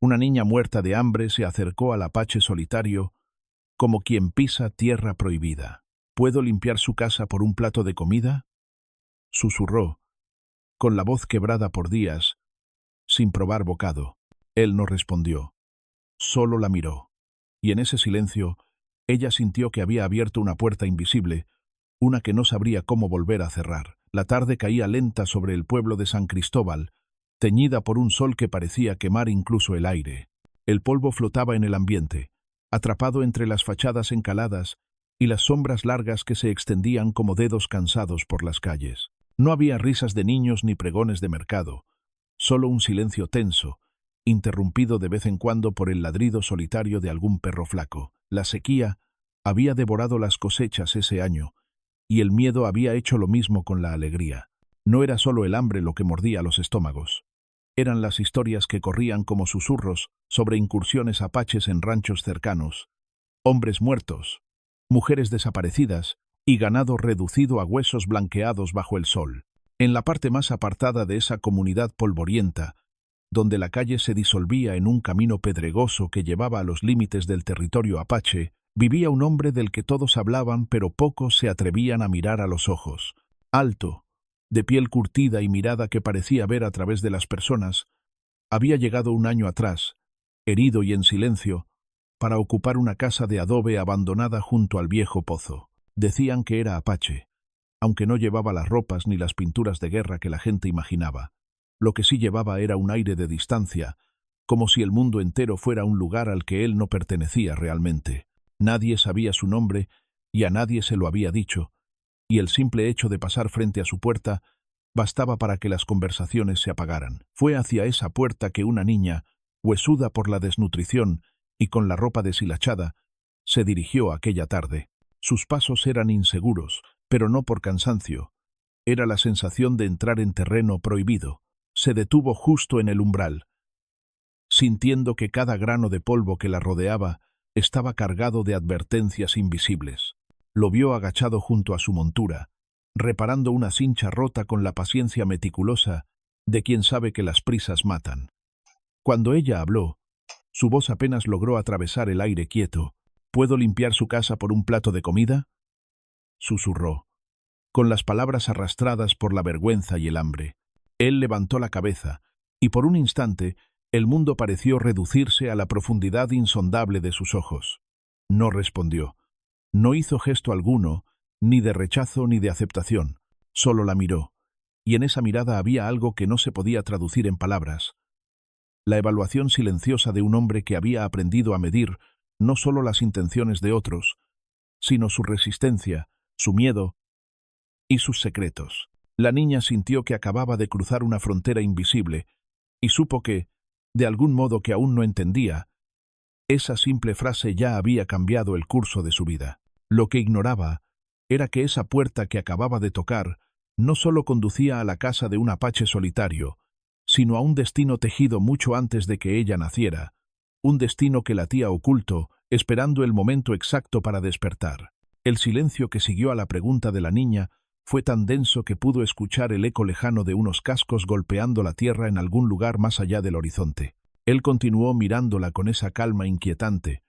Una niña muerta de hambre se acercó al apache solitario como quien pisa tierra prohibida. ¿Puedo limpiar su casa por un plato de comida?, susurró, con la voz quebrada por días, sin probar bocado. Él no respondió, solo la miró. Y en ese silencio, ella sintió que había abierto una puerta invisible, una que no sabría cómo volver a cerrar. La tarde caía lenta sobre el pueblo de San Cristóbal, teñida por un sol que parecía quemar incluso el aire. El polvo flotaba en el ambiente, atrapado entre las fachadas encaladas y las sombras largas que se extendían como dedos cansados por las calles. No había risas de niños ni pregones de mercado, solo un silencio tenso, interrumpido de vez en cuando por el ladrido solitario de algún perro flaco. La sequía había devorado las cosechas ese año, y el miedo había hecho lo mismo con la alegría. No era solo el hambre lo que mordía los estómagos. Eran las historias que corrían como susurros sobre incursiones apaches en ranchos cercanos, hombres muertos, mujeres desaparecidas y ganado reducido a huesos blanqueados bajo el sol. En la parte más apartada de esa comunidad polvorienta, donde la calle se disolvía en un camino pedregoso que llevaba a los límites del territorio apache, vivía un hombre del que todos hablaban pero pocos se atrevían a mirar a los ojos. Alto, de piel curtida y mirada que parecía ver a través de las personas, había llegado un año atrás, herido y en silencio, para ocupar una casa de adobe abandonada junto al viejo pozo. Decían que era apache, aunque no llevaba las ropas ni las pinturas de guerra que la gente imaginaba. Lo que sí llevaba era un aire de distancia, como si el mundo entero fuera un lugar al que él no pertenecía realmente. Nadie sabía su nombre y a nadie se lo había dicho, y el simple hecho de pasar frente a su puerta bastaba para que las conversaciones se apagaran. Fue hacia esa puerta que una niña, huesuda por la desnutrición y con la ropa deshilachada, se dirigió aquella tarde. Sus pasos eran inseguros, pero no por cansancio. Era la sensación de entrar en terreno prohibido. Se detuvo justo en el umbral, sintiendo que cada grano de polvo que la rodeaba estaba cargado de advertencias invisibles. Lo vio agachado junto a su montura, reparando una cincha rota con la paciencia meticulosa de quien sabe que las prisas matan. Cuando ella habló, su voz apenas logró atravesar el aire quieto. ¿Puedo limpiar su casa por un plato de comida?, susurró, con las palabras arrastradas por la vergüenza y el hambre. Él levantó la cabeza, y por un instante el mundo pareció reducirse a la profundidad insondable de sus ojos. No respondió. No hizo gesto alguno, ni de rechazo ni de aceptación. Solo la miró, y en esa mirada había algo que no se podía traducir en palabras. La evaluación silenciosa de un hombre que había aprendido a medir no solo las intenciones de otros, sino su resistencia, su miedo y sus secretos. La niña sintió que acababa de cruzar una frontera invisible y supo que, de algún modo que aún no entendía, esa simple frase ya había cambiado el curso de su vida. Lo que ignoraba era que esa puerta que acababa de tocar no solo conducía a la casa de un apache solitario, sino a un destino tejido mucho antes de que ella naciera, un destino que latía oculto, esperando el momento exacto para despertar. El silencio que siguió a la pregunta de la niña fue tan denso que pudo escuchar el eco lejano de unos cascos golpeando la tierra en algún lugar más allá del horizonte. Él continuó mirándola con esa calma inquietante,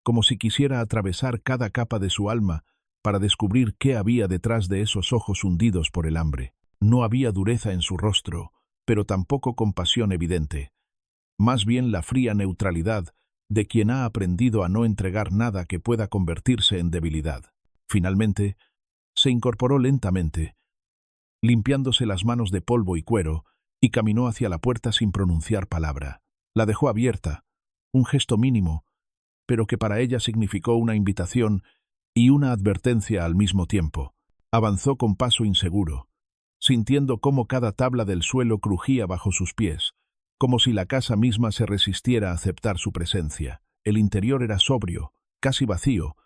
como si quisiera atravesar cada capa de su alma para descubrir qué había detrás de esos ojos hundidos por el hambre. No había dureza en su rostro, pero tampoco compasión evidente. Más bien la fría neutralidad de quien ha aprendido a no entregar nada que pueda convertirse en debilidad. Finalmente, se incorporó lentamente, limpiándose las manos de polvo y cuero, y caminó hacia la puerta sin pronunciar palabra. La dejó abierta, un gesto mínimo, pero que para ella significó una invitación y una advertencia al mismo tiempo. Avanzó con paso inseguro, sintiendo cómo cada tabla del suelo crujía bajo sus pies, como si la casa misma se resistiera a aceptar su presencia. El interior era sobrio, casi vacío,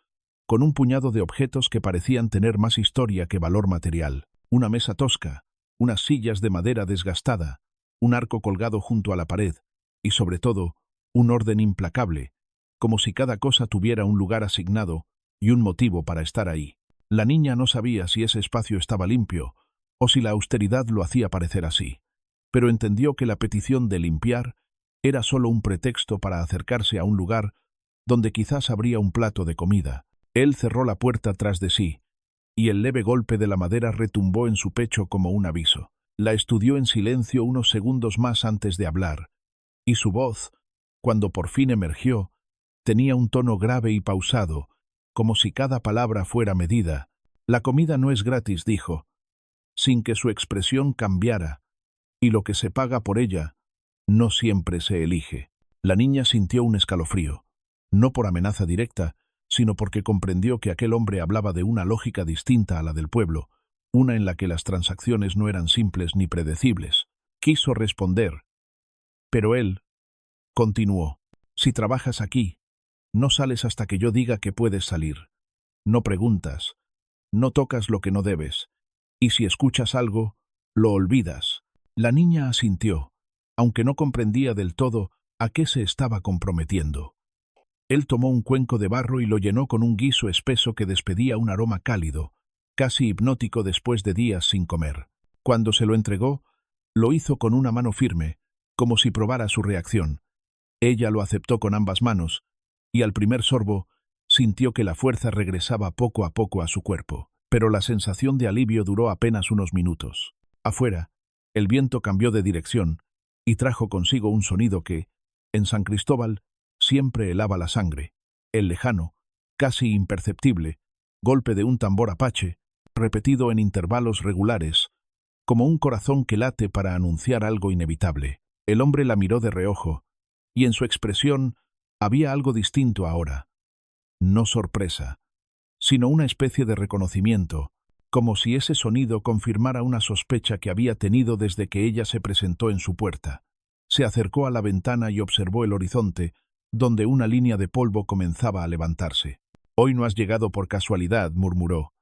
con un puñado de objetos que parecían tener más historia que valor material. Una mesa tosca, unas sillas de madera desgastada, un arco colgado junto a la pared, y sobre todo, un orden implacable, como si cada cosa tuviera un lugar asignado y un motivo para estar ahí. La niña no sabía si ese espacio estaba limpio, o si la austeridad lo hacía parecer así, pero entendió que la petición de limpiar era solo un pretexto para acercarse a un lugar donde quizás habría un plato de comida. Él cerró la puerta tras de sí, y el leve golpe de la madera retumbó en su pecho como un aviso. La estudió en silencio unos segundos más antes de hablar, y su voz, cuando por fin emergió, tenía un tono grave y pausado, como si cada palabra fuera medida. La comida no es gratis, dijo, sin que su expresión cambiara, y lo que se paga por ella no siempre se elige. La niña sintió un escalofrío, no por amenaza directa, sino porque comprendió que aquel hombre hablaba de una lógica distinta a la del pueblo, una en la que las transacciones no eran simples ni predecibles. Quiso responder, pero él continuó: si trabajas aquí, no sales hasta que yo diga que puedes salir. No preguntas, no tocas lo que no debes, y si escuchas algo, lo olvidas. La niña asintió, aunque no comprendía del todo a qué se estaba comprometiendo. Él tomó un cuenco de barro y lo llenó con un guiso espeso que despedía un aroma cálido, casi hipnótico después de días sin comer. Cuando se lo entregó, lo hizo con una mano firme, como si probara su reacción. Ella lo aceptó con ambas manos, y al primer sorbo sintió que la fuerza regresaba poco a poco a su cuerpo. Pero la sensación de alivio duró apenas unos minutos. Afuera, el viento cambió de dirección y trajo consigo un sonido que, en San Cristóbal, siempre helaba la sangre: el lejano, casi imperceptible, golpe de un tambor apache, repetido en intervalos regulares, como un corazón que late para anunciar algo inevitable. El hombre la miró de reojo, y en su expresión había algo distinto ahora. No sorpresa, sino una especie de reconocimiento, como si ese sonido confirmara una sospecha que había tenido desde que ella se presentó en su puerta. Se acercó a la ventana y observó el horizonte, donde una línea de polvo comenzaba a levantarse. «Hoy no has llegado por casualidad», murmuró,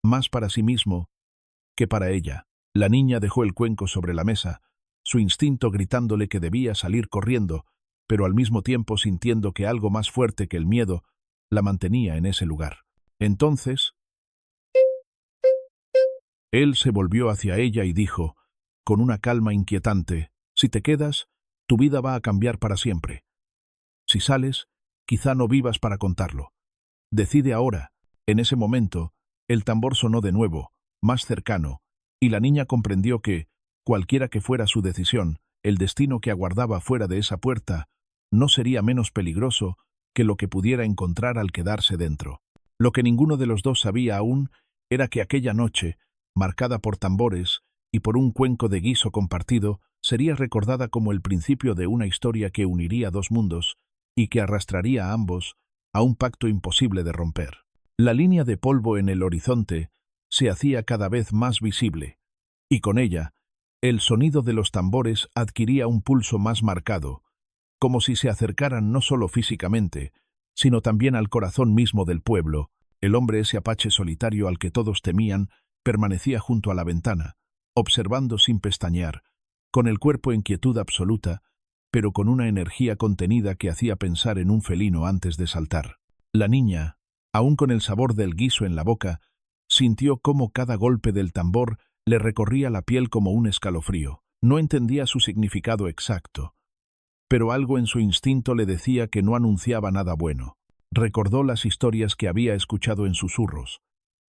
más para sí mismo que para ella. La niña dejó el cuenco sobre la mesa, su instinto gritándole que debía salir corriendo, pero al mismo tiempo sintiendo que algo más fuerte que el miedo la mantenía en ese lugar. Entonces, él se volvió hacia ella y dijo, con una calma inquietante: si te quedas, tu vida va a cambiar para siempre. Si sales, quizá no vivas para contarlo. Decide ahora. En ese momento, el tambor sonó de nuevo, más cercano, y la niña comprendió que, cualquiera que fuera su decisión, el destino que aguardaba fuera de esa puerta no sería menos peligroso que lo que pudiera encontrar al quedarse dentro. Lo que ninguno de los dos sabía aún era que aquella noche, marcada por tambores y por un cuenco de guiso compartido, sería recordada como el principio de una historia que uniría dos mundos y que arrastraría a ambos a un pacto imposible de romper. La línea de polvo en el horizonte se hacía cada vez más visible, y con ella, el sonido de los tambores adquiría un pulso más marcado, como si se acercaran no solo físicamente, sino también al corazón mismo del pueblo. El hombre, ese apache solitario al que todos temían, permanecía junto a la ventana, observando sin pestañear, con el cuerpo en quietud absoluta, pero con una energía contenida que hacía pensar en un felino antes de saltar. La niña, aún con el sabor del guiso en la boca, sintió cómo cada golpe del tambor le recorría la piel como un escalofrío. No entendía su significado exacto, pero algo en su instinto le decía que no anunciaba nada bueno. Recordó las historias que había escuchado en susurros,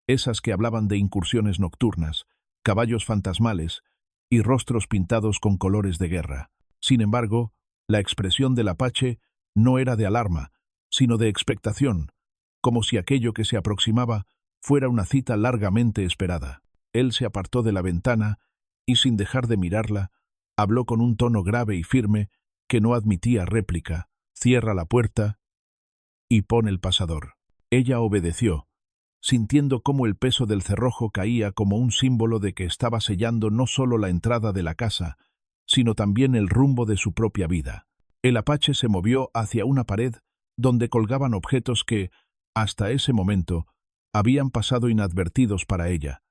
esas que hablaban de incursiones nocturnas, caballos fantasmales y rostros pintados con colores de guerra. Sin embargo, la expresión del apache no era de alarma, sino de expectación, como si aquello que se aproximaba fuera una cita largamente esperada. Él se apartó de la ventana y, sin dejar de mirarla, habló con un tono grave y firme que no admitía réplica: «Cierra la puerta y pon el pasador». Ella obedeció, sintiendo cómo el peso del cerrojo caía como un símbolo de que estaba sellando no solo la entrada de la casa, sino también el rumbo de su propia vida. El apache se movió hacia una pared donde colgaban objetos que, hasta ese momento, habían pasado inadvertidos para ella: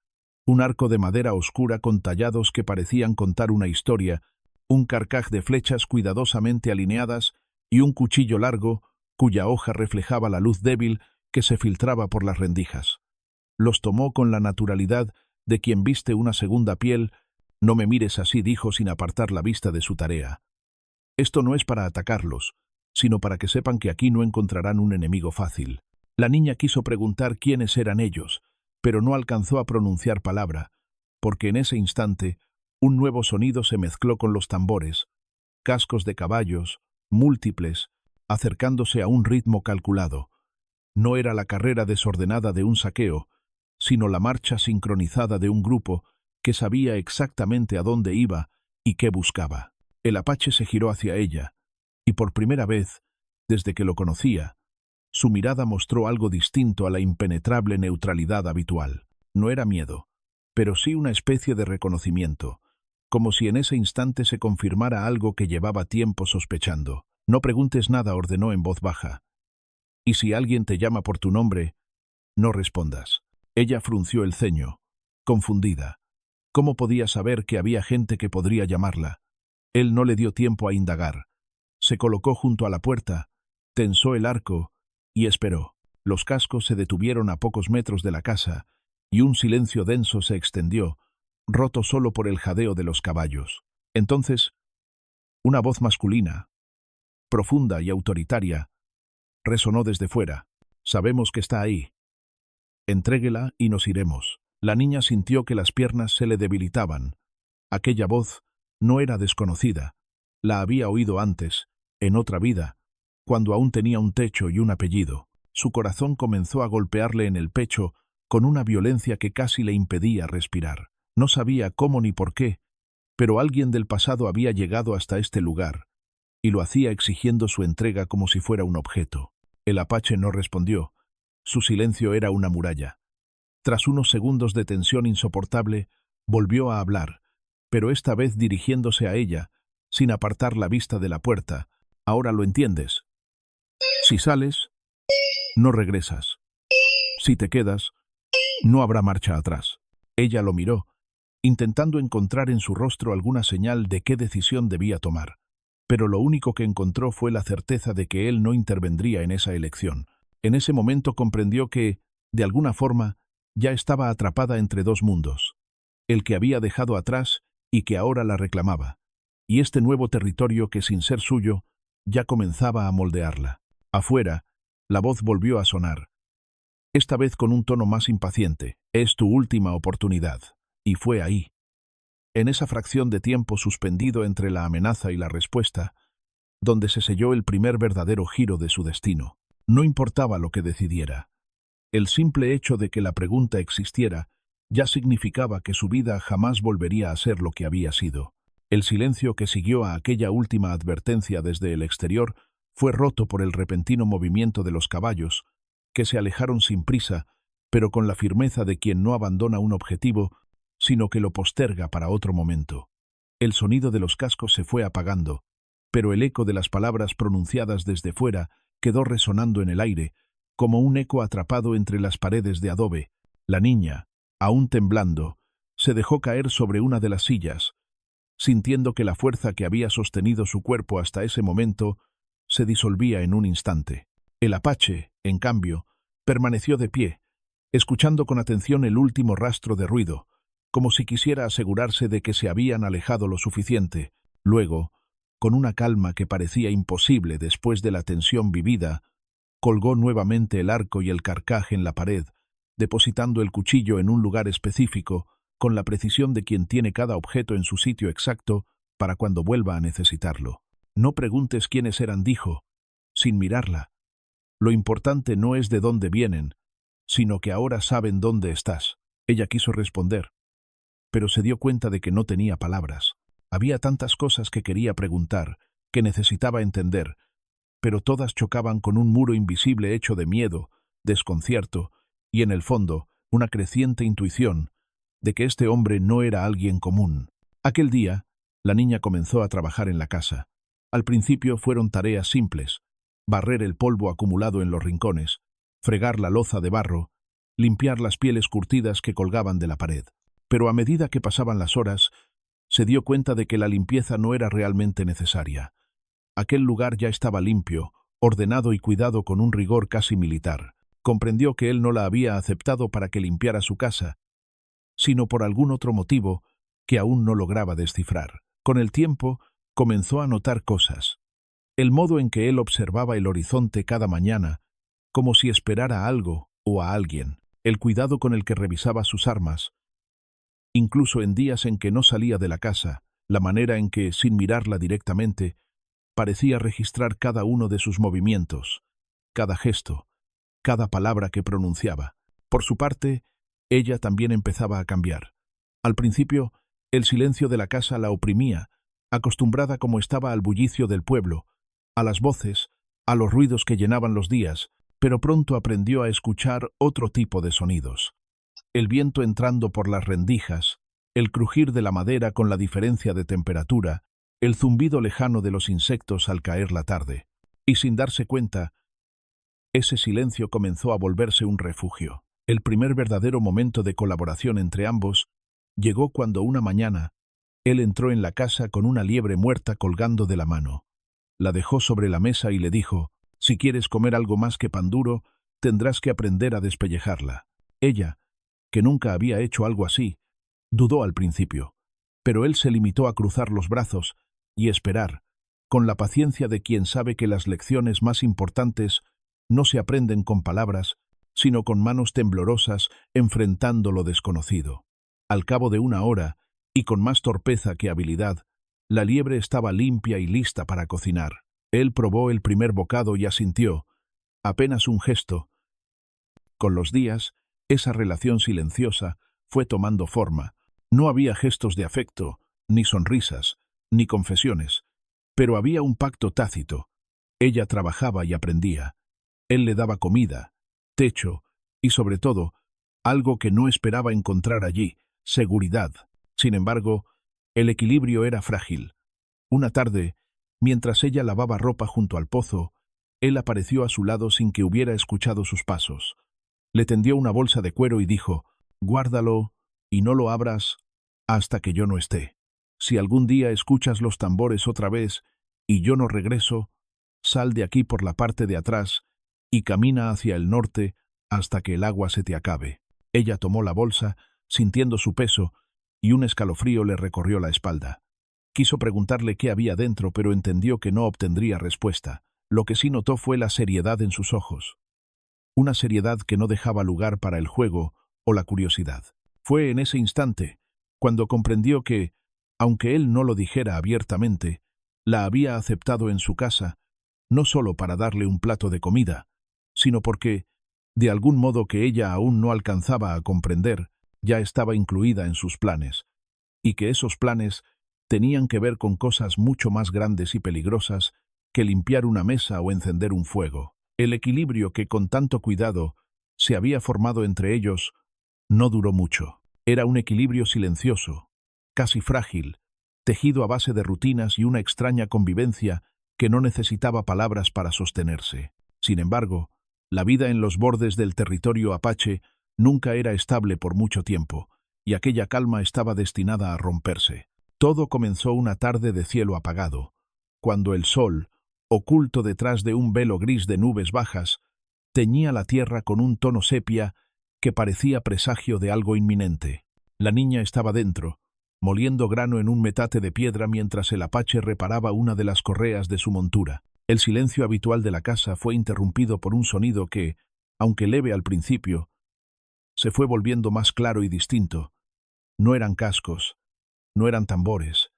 un arco de madera oscura con tallados que parecían contar una historia, un carcaj de flechas cuidadosamente alineadas y un cuchillo largo cuya hoja reflejaba la luz débil que se filtraba por las rendijas. Los tomó con la naturalidad de quien viste una segunda piel. «No me mires así», dijo sin apartar la vista de su tarea. Esto no es para atacarlos, sino para que sepan que aquí no encontrarán un enemigo fácil. La niña quiso preguntar quiénes eran ellos, pero no alcanzó a pronunciar palabra, porque en ese instante un nuevo sonido se mezcló con los tambores, cascos de caballos, múltiples, acercándose a un ritmo calculado. No era la carrera desordenada de un saqueo, sino la marcha sincronizada de un grupo que sabía exactamente a dónde iba y qué buscaba. El apache se giró hacia ella, y por primera vez, desde que lo conocía, su mirada mostró algo distinto a la impenetrable neutralidad habitual. No era miedo, pero sí una especie de reconocimiento, como si en ese instante se confirmara algo que llevaba tiempo sospechando. No preguntes nada, ordenó en voz baja. Y si alguien te llama por tu nombre, no respondas. Ella frunció el ceño, confundida. ¿Cómo podía saber que había gente que podría llamarla? Él no le dio tiempo a indagar. Se colocó junto a la puerta, tensó el arco y esperó. Los cascos se detuvieron a pocos metros de la casa y un silencio denso se extendió, roto solo por el jadeo de los caballos. Entonces, una voz masculina, profunda y autoritaria, resonó desde fuera. Sabemos que está ahí. Entréguela y nos iremos. La niña sintió que las piernas se le debilitaban. Aquella voz no era desconocida. La había oído antes, en otra vida, cuando aún tenía un techo y un apellido. Su corazón comenzó a golpearle en el pecho con una violencia que casi le impedía respirar. No sabía cómo ni por qué, pero alguien del pasado había llegado hasta este lugar, y lo hacía exigiendo su entrega como si fuera un objeto. El apache no respondió. Su silencio era una muralla. Tras unos segundos de tensión insoportable, volvió a hablar, pero esta vez dirigiéndose a ella, sin apartar la vista de la puerta. Ahora lo entiendes. Si sales, no regresas. Si te quedas, no habrá marcha atrás. Ella lo miró, intentando encontrar en su rostro alguna señal de qué decisión debía tomar, pero lo único que encontró fue la certeza de que él no intervendría en esa elección. En ese momento comprendió que, de alguna forma, ya estaba atrapada entre dos mundos, el que había dejado atrás y que ahora la reclamaba, y este nuevo territorio que, sin ser suyo, ya comenzaba a moldearla. Afuera, la voz volvió a sonar, esta vez con un tono más impaciente. Es tu última oportunidad. Y fue ahí, en esa fracción de tiempo suspendido entre la amenaza y la respuesta, donde se selló el primer verdadero giro de su destino. No importaba lo que decidiera. El simple hecho de que la pregunta existiera ya significaba que su vida jamás volvería a ser lo que había sido. El silencio que siguió a aquella última advertencia desde el exterior fue roto por el repentino movimiento de los caballos, que se alejaron sin prisa, pero con la firmeza de quien no abandona un objetivo, sino que lo posterga para otro momento. El sonido de los cascos se fue apagando, pero el eco de las palabras pronunciadas desde fuera quedó resonando en el aire, como un eco atrapado entre las paredes de adobe. La niña, aún temblando, se dejó caer sobre una de las sillas, sintiendo que la fuerza que había sostenido su cuerpo hasta ese momento se disolvía en un instante. El apache, en cambio, permaneció de pie, escuchando con atención el último rastro de ruido, como si quisiera asegurarse de que se habían alejado lo suficiente. Luego, con una calma que parecía imposible después de la tensión vivida, colgó nuevamente el arco y el carcaj en la pared, depositando el cuchillo en un lugar específico, con la precisión de quien tiene cada objeto en su sitio exacto para cuando vuelva a necesitarlo. No preguntes quiénes eran, dijo, sin mirarla. Lo importante no es de dónde vienen, sino que ahora saben dónde estás. Ella quiso responder, pero se dio cuenta de que no tenía palabras. Había tantas cosas que quería preguntar, que necesitaba entender, pero todas chocaban con un muro invisible hecho de miedo, desconcierto y, en el fondo, una creciente intuición de que este hombre no era alguien común. Aquel día, la niña comenzó a trabajar en la casa. Al principio fueron tareas simples: barrer el polvo acumulado en los rincones, fregar la loza de barro, limpiar las pieles curtidas que colgaban de la pared. Pero a medida que pasaban las horas, se dio cuenta de que la limpieza no era realmente necesaria. Aquel lugar ya estaba limpio, ordenado y cuidado con un rigor casi militar. Comprendió que él no la había aceptado para que limpiara su casa, sino por algún otro motivo que aún no lograba descifrar. Con el tiempo, Comenzó a notar cosas. El modo en que él observaba el horizonte cada mañana, como si esperara algo o a alguien. El cuidado con el que revisaba sus armas, incluso en días en que no salía de la casa, la manera en que, sin mirarla directamente, parecía registrar cada uno de sus movimientos, cada gesto, cada palabra que pronunciaba. Por su parte, ella también empezaba a cambiar. Al principio, el silencio de la casa la oprimía, acostumbrada como estaba al bullicio del pueblo, a las voces, a los ruidos que llenaban los días, pero pronto aprendió a escuchar otro tipo de sonidos. El viento entrando por las rendijas, el crujir de la madera con la diferencia de temperatura, el zumbido lejano de los insectos al caer la tarde. Y sin darse cuenta, ese silencio comenzó a volverse un refugio. El primer verdadero momento de colaboración entre ambos llegó cuando una mañana él entró en la casa con una liebre muerta colgando de la mano. La dejó sobre la mesa y le dijo: «Si quieres comer algo más que pan duro, tendrás que aprender a despellejarla». Ella, que nunca había hecho algo así, dudó al principio, pero él se limitó a cruzar los brazos y esperar, con la paciencia de quien sabe que las lecciones más importantes no se aprenden con palabras, sino con manos temblorosas enfrentando lo desconocido. Al cabo de una hora, y con más torpeza que habilidad, la liebre estaba limpia y lista para cocinar. Él probó el primer bocado y asintió, apenas un gesto. Con los días, esa relación silenciosa fue tomando forma. No había gestos de afecto, ni sonrisas, ni confesiones, pero había un pacto tácito. Ella trabajaba y aprendía. Él le daba comida, techo y, sobre todo, algo que no esperaba encontrar allí: seguridad. Sin embargo, el equilibrio era frágil. Una tarde, mientras ella lavaba ropa junto al pozo, él apareció a su lado sin que hubiera escuchado sus pasos. Le tendió una bolsa de cuero y dijo: «Guárdalo y no lo abras hasta que yo no esté. Si algún día escuchas los tambores otra vez y yo no regreso, sal de aquí por la parte de atrás y camina hacia el norte hasta que el agua se te acabe». Ella tomó la bolsa, sintiendo su peso, y un escalofrío le recorrió la espalda. Quiso preguntarle qué había dentro, pero entendió que no obtendría respuesta. Lo que sí notó fue la seriedad en sus ojos. Una seriedad que no dejaba lugar para el juego o la curiosidad. Fue en ese instante cuando comprendió que, aunque él no lo dijera abiertamente, la había aceptado en su casa, no solo para darle un plato de comida, sino porque, de algún modo que ella aún no alcanzaba a comprender, ya estaba incluida en sus planes, y que esos planes tenían que ver con cosas mucho más grandes y peligrosas que limpiar una mesa o encender un fuego. El equilibrio que con tanto cuidado se había formado entre ellos no duró mucho. Era un equilibrio silencioso, casi frágil, tejido a base de rutinas y una extraña convivencia que no necesitaba palabras para sostenerse. Sin embargo, la vida en los bordes del territorio apache nunca era estable por mucho tiempo, y aquella calma estaba destinada a romperse. Todo comenzó una tarde de cielo apagado, cuando el sol, oculto detrás de un velo gris de nubes bajas, teñía la tierra con un tono sepia que parecía presagio de algo inminente. La niña estaba dentro, moliendo grano en un metate de piedra mientras el apache reparaba una de las correas de su montura. El silencio habitual de la casa fue interrumpido por un sonido que, aunque leve al principio, se fue volviendo más claro y distinto. No eran cascos, no eran tambores,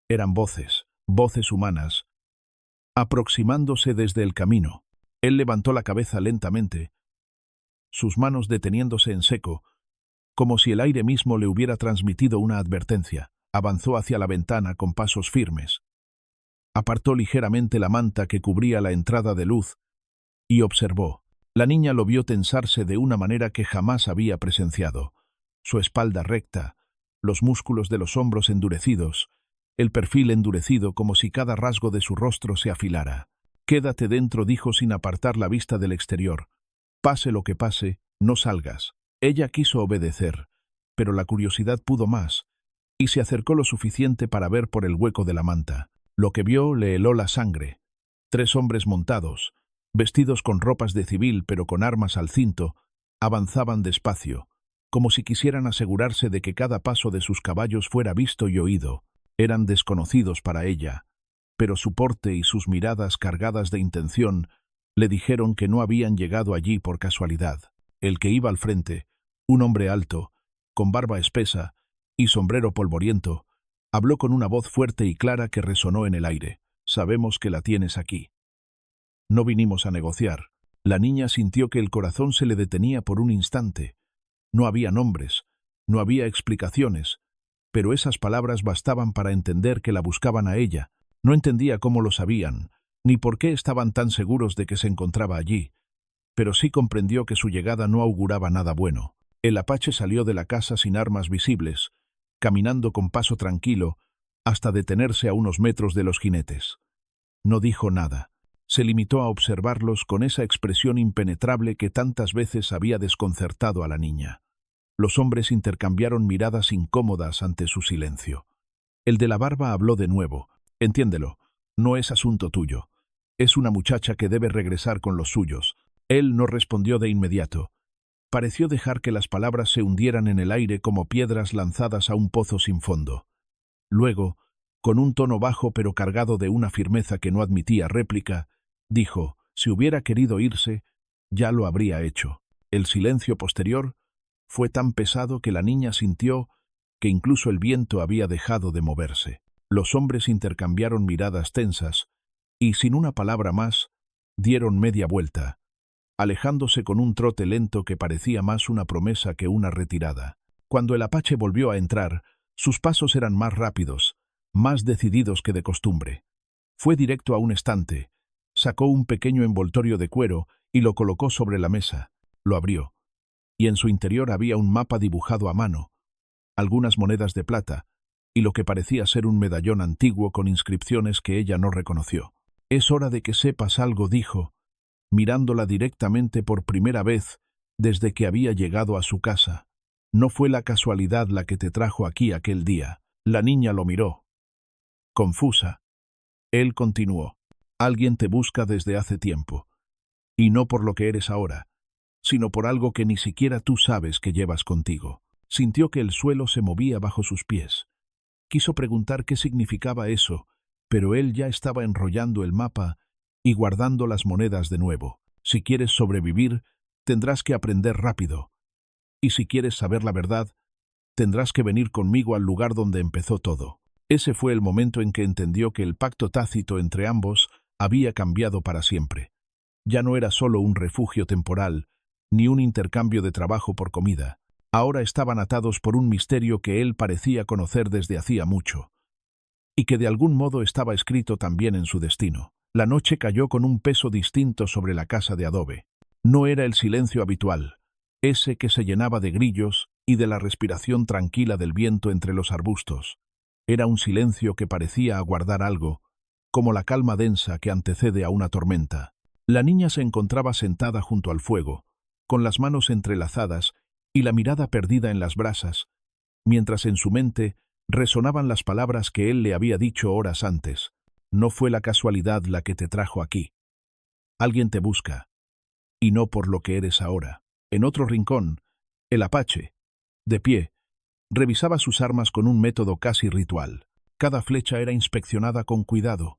eran voces, voces humanas, aproximándose desde el camino. Él levantó la cabeza lentamente, sus manos deteniéndose en seco, como si el aire mismo le hubiera transmitido una advertencia. Avanzó hacia la ventana con pasos firmes. Apartó ligeramente la manta que cubría la entrada de luz y observó. La niña lo vio tensarse de una manera que jamás había presenciado. Su espalda recta, los músculos de los hombros endurecidos, el perfil endurecido como si cada rasgo de su rostro se afilara. «Quédate dentro», dijo sin apartar la vista del exterior. «Pase lo que pase, no salgas». Ella quiso obedecer, pero la curiosidad pudo más, y se acercó lo suficiente para ver por el hueco de la manta. Lo que vio le heló la sangre. 3 hombres montados, vestidos con ropas de civil pero con armas al cinto, avanzaban despacio, como si quisieran asegurarse de que cada paso de sus caballos fuera visto y oído. Eran desconocidos para ella, pero su porte y sus miradas cargadas de intención le dijeron que no habían llegado allí por casualidad. El que iba al frente, un hombre alto, con barba espesa y sombrero polvoriento, habló con una voz fuerte y clara que resonó en el aire. «Sabemos que la tienes aquí. No vinimos a negociar». La niña sintió que el corazón se le detenía por un instante. No había nombres, no había explicaciones, pero esas palabras bastaban para entender que la buscaban a ella. No entendía cómo lo sabían, ni por qué estaban tan seguros de que se encontraba allí, pero sí comprendió que su llegada no auguraba nada bueno. El apache salió de la casa sin armas visibles, caminando con paso tranquilo, hasta detenerse a unos metros de los jinetes. No dijo nada. Se limitó a observarlos con esa expresión impenetrable que tantas veces había desconcertado a la niña. Los hombres intercambiaron miradas incómodas ante su silencio. El de la barba habló de nuevo. «Entiéndelo, no es asunto tuyo. Es una muchacha que debe regresar con los suyos». Él no respondió de inmediato. Pareció dejar que las palabras se hundieran en el aire como piedras lanzadas a un pozo sin fondo. Luego, con un tono bajo pero cargado de una firmeza que no admitía réplica, dijo: «Si hubiera querido irse, ya lo habría hecho». El silencio posterior fue tan pesado que la niña sintió que incluso el viento había dejado de moverse. Los hombres intercambiaron miradas tensas y, sin una palabra más, dieron media vuelta, alejándose con un trote lento que parecía más una promesa que una retirada. Cuando el apache volvió a entrar, sus pasos eran más rápidos, más decididos que de costumbre. Fue directo a un estante, sacó un pequeño envoltorio de cuero y lo colocó sobre la mesa. Lo abrió, y en su interior había un mapa dibujado a mano, algunas monedas de plata, y lo que parecía ser un medallón antiguo con inscripciones que ella no reconoció. «Es hora de que sepas algo», dijo, mirándola directamente por primera vez desde que había llegado a su casa. «No fue la casualidad la que te trajo aquí aquel día». La niña lo miró, confusa. Él continuó: «Alguien te busca desde hace tiempo, y no por lo que eres ahora, sino por algo que ni siquiera tú sabes que llevas contigo». Sintió que el suelo se movía bajo sus pies. Quiso preguntar qué significaba eso, pero él ya estaba enrollando el mapa y guardando las monedas de nuevo. «Si quieres sobrevivir, tendrás que aprender rápido. Y si quieres saber la verdad, tendrás que venir conmigo al lugar donde empezó todo». Ese fue el momento en que entendió que el pacto tácito entre ambos había cambiado para siempre. Ya no era solo un refugio temporal, ni un intercambio de trabajo por comida. Ahora estaban atados por un misterio que él parecía conocer desde hacía mucho, y que de algún modo estaba escrito también en su destino. La noche cayó con un peso distinto sobre la casa de adobe. No era el silencio habitual, ese que se llenaba de grillos y de la respiración tranquila del viento entre los arbustos. Era un silencio que parecía aguardar algo, como la calma densa que antecede a una tormenta. La niña se encontraba sentada junto al fuego, con las manos entrelazadas y la mirada perdida en las brasas, mientras en su mente resonaban las palabras que él le había dicho horas antes. «No fue la casualidad la que te trajo aquí. Alguien te busca, y no por lo que eres ahora». En otro rincón, el apache, de pie, revisaba sus armas con un método casi ritual. Cada flecha era inspeccionada con cuidado,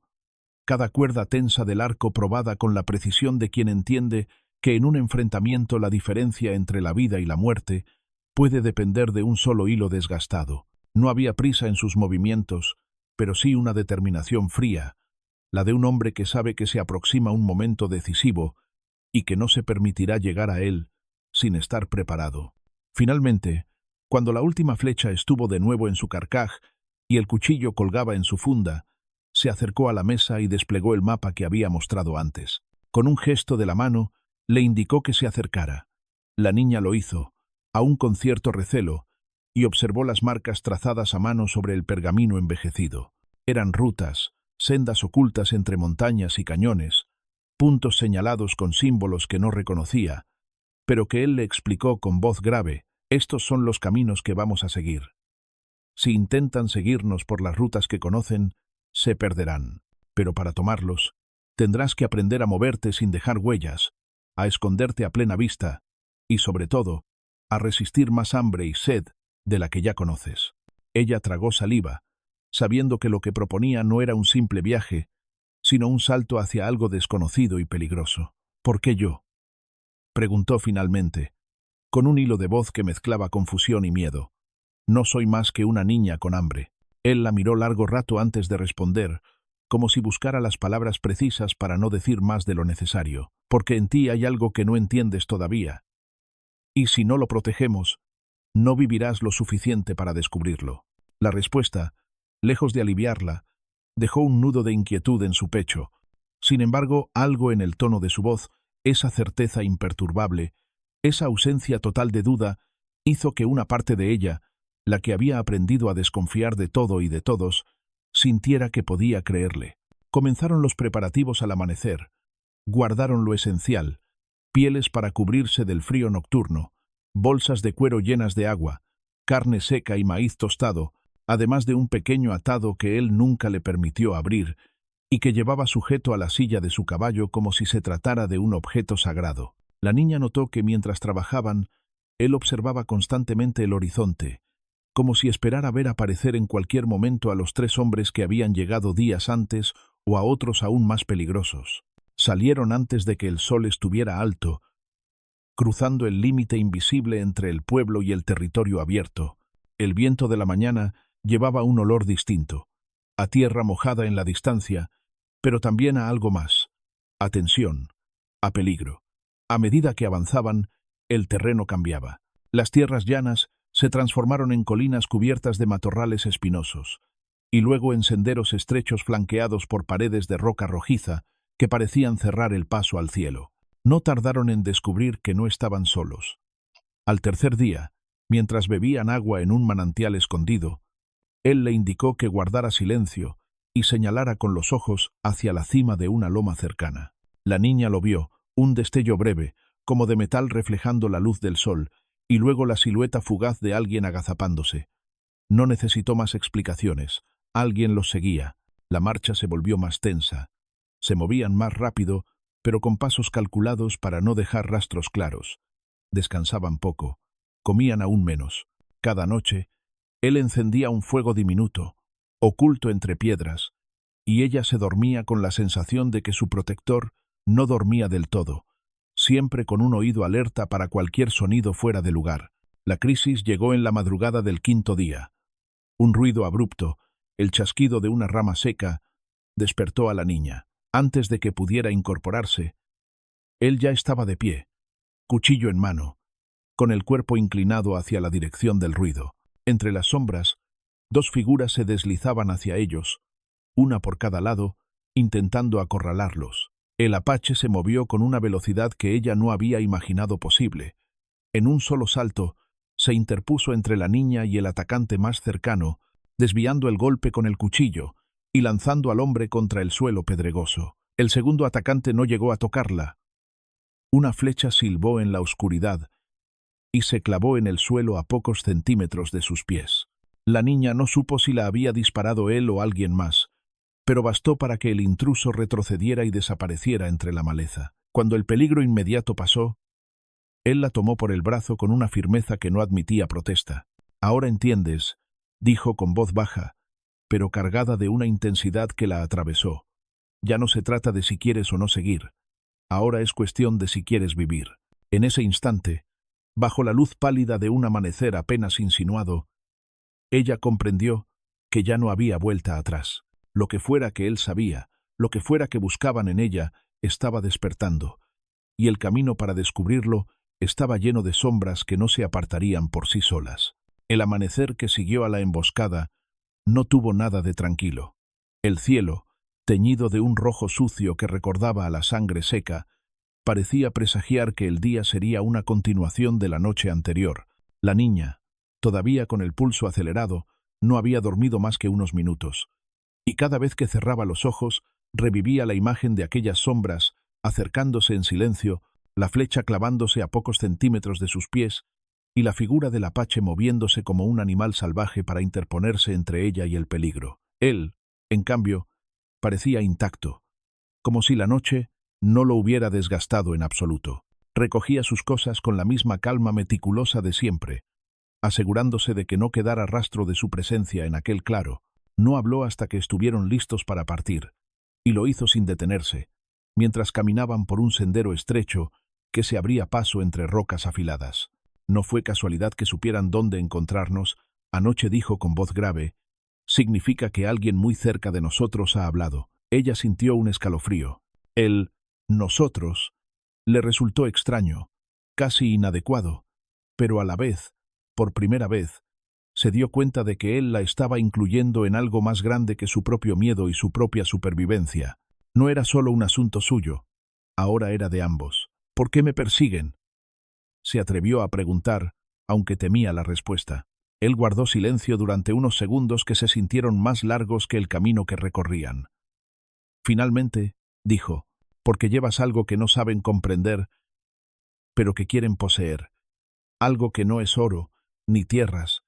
cada cuerda tensa del arco probada con la precisión de quien entiende que en un enfrentamiento la diferencia entre la vida y la muerte puede depender de un solo hilo desgastado. No había prisa en sus movimientos, pero sí una determinación fría, la de un hombre que sabe que se aproxima un momento decisivo y que no se permitirá llegar a él sin estar preparado. Finalmente, cuando la última flecha estuvo de nuevo en su carcaj y el cuchillo colgaba en su funda, se acercó a la mesa y desplegó el mapa que había mostrado antes. Con un gesto de la mano, le indicó que se acercara. La niña lo hizo, aún con cierto recelo, y observó las marcas trazadas a mano sobre el pergamino envejecido. Eran rutas, sendas ocultas entre montañas y cañones, puntos señalados con símbolos que no reconocía, pero que él le explicó con voz grave: «Estos son los caminos que vamos a seguir. Si intentan seguirnos por las rutas que conocen, se perderán. Pero para tomarlos, tendrás que aprender a moverte sin dejar huellas, a esconderte a plena vista y, sobre todo, a resistir más hambre y sed de la que ya conoces». Ella tragó saliva, sabiendo que lo que proponía no era un simple viaje, sino un salto hacia algo desconocido y peligroso. ¿Por qué yo?, preguntó finalmente, con un hilo de voz que mezclaba confusión y miedo. No soy más que una niña con hambre. Él la miró largo rato antes de responder, como si buscara las palabras precisas para no decir más de lo necesario. Porque en ti hay algo que no entiendes todavía. Y si no lo protegemos, no vivirás lo suficiente para descubrirlo. La respuesta, lejos de aliviarla, dejó un nudo de inquietud en su pecho. Sin embargo, algo en el tono de su voz, esa certeza imperturbable, esa ausencia total de duda, hizo que una parte de ella, la que había aprendido a desconfiar de todo y de todos, sintiera que podía creerle. Comenzaron los preparativos al amanecer. Guardaron lo esencial: pieles para cubrirse del frío nocturno, bolsas de cuero llenas de agua, carne seca y maíz tostado, además de un pequeño atado que él nunca le permitió abrir y que llevaba sujeto a la silla de su caballo como si se tratara de un objeto sagrado. La niña notó que mientras trabajaban, él observaba constantemente el horizonte, como si esperara ver aparecer en cualquier momento a los 3 hombres que habían llegado días antes o a otros aún más peligrosos. Salieron antes de que el sol estuviera alto, cruzando el límite invisible entre el pueblo y el territorio abierto. El viento de la mañana llevaba un olor distinto, a tierra mojada en la distancia, pero también a algo más: a tensión, a peligro. A medida que avanzaban, el terreno cambiaba. Las tierras llanas se transformaron en colinas cubiertas de matorrales espinosos, y luego en senderos estrechos flanqueados por paredes de roca rojiza que parecían cerrar el paso al cielo. No tardaron en descubrir que no estaban solos. Al tercer día, mientras bebían agua en un manantial escondido, él le indicó que guardara silencio y señalara con los ojos hacia la cima de una loma cercana. La niña lo vio, un destello breve, como de metal reflejando la luz del sol, y luego la silueta fugaz de alguien agazapándose. No necesitó más explicaciones. Alguien los seguía. La marcha se volvió más tensa. Se movían más rápido, pero con pasos calculados para no dejar rastros claros. Descansaban poco. Comían aún menos. Cada noche, él encendía un fuego diminuto, oculto entre piedras, y ella se dormía con la sensación de que su protector no dormía del todo, siempre con un oído alerta para cualquier sonido fuera de lugar. La crisis llegó en la madrugada del 5.º día. Un ruido abrupto, el chasquido de una rama seca, despertó a la niña. Antes de que pudiera incorporarse, él ya estaba de pie, cuchillo en mano, con el cuerpo inclinado hacia la dirección del ruido. Entre las sombras, 2 figuras se deslizaban hacia ellos, una por cada lado, intentando acorralarlos. El apache se movió con una velocidad que ella no había imaginado posible. En un solo salto, se interpuso entre la niña y el atacante más cercano, desviando el golpe con el cuchillo y lanzando al hombre contra el suelo pedregoso. El segundo atacante no llegó a tocarla. Una flecha silbó en la oscuridad y se clavó en el suelo a pocos centímetros de sus pies. La niña no supo si la había disparado él o alguien más, pero bastó para que el intruso retrocediera y desapareciera entre la maleza. Cuando el peligro inmediato pasó, él la tomó por el brazo con una firmeza que no admitía protesta. «Ahora entiendes», dijo con voz baja, pero cargada de una intensidad que la atravesó. «Ya no se trata de si quieres o no seguir. Ahora es cuestión de si quieres vivir». En ese instante, bajo la luz pálida de un amanecer apenas insinuado, ella comprendió que ya no había vuelta atrás. Lo que fuera que él sabía, lo que fuera que buscaban en ella, estaba despertando, y el camino para descubrirlo estaba lleno de sombras que no se apartarían por sí solas. El amanecer que siguió a la emboscada no tuvo nada de tranquilo. El cielo, teñido de un rojo sucio que recordaba a la sangre seca, parecía presagiar que el día sería una continuación de la noche anterior. La niña, todavía con el pulso acelerado, no había dormido más que unos minutos, y cada vez que cerraba los ojos revivía la imagen de aquellas sombras acercándose en silencio, la flecha clavándose a pocos centímetros de sus pies y la figura del apache moviéndose como un animal salvaje para interponerse entre ella y el peligro. Él, en cambio, parecía intacto, como si la noche no lo hubiera desgastado en absoluto. Recogía sus cosas con la misma calma meticulosa de siempre, asegurándose de que no quedara rastro de su presencia en aquel claro. No habló hasta que estuvieron listos para partir, y lo hizo sin detenerse, mientras caminaban por un sendero estrecho que se abría paso entre rocas afiladas. No fue casualidad que supieran dónde encontrarnos. Anoche dijo con voz grave: significa que alguien muy cerca de nosotros ha hablado. Ella sintió un escalofrío. El nosotros le resultó extraño, casi inadecuado, pero a la vez, por primera vez, se dio cuenta de que él la estaba incluyendo en algo más grande que su propio miedo y su propia supervivencia. No era solo un asunto suyo, ahora era de ambos. ¿Por qué me persiguen?, se atrevió a preguntar, aunque temía la respuesta. Él guardó silencio durante unos segundos que se sintieron más largos que el camino que recorrían. Finalmente, dijo: porque llevas algo que no saben comprender, pero que quieren poseer. Algo que no es oro, ni tierras,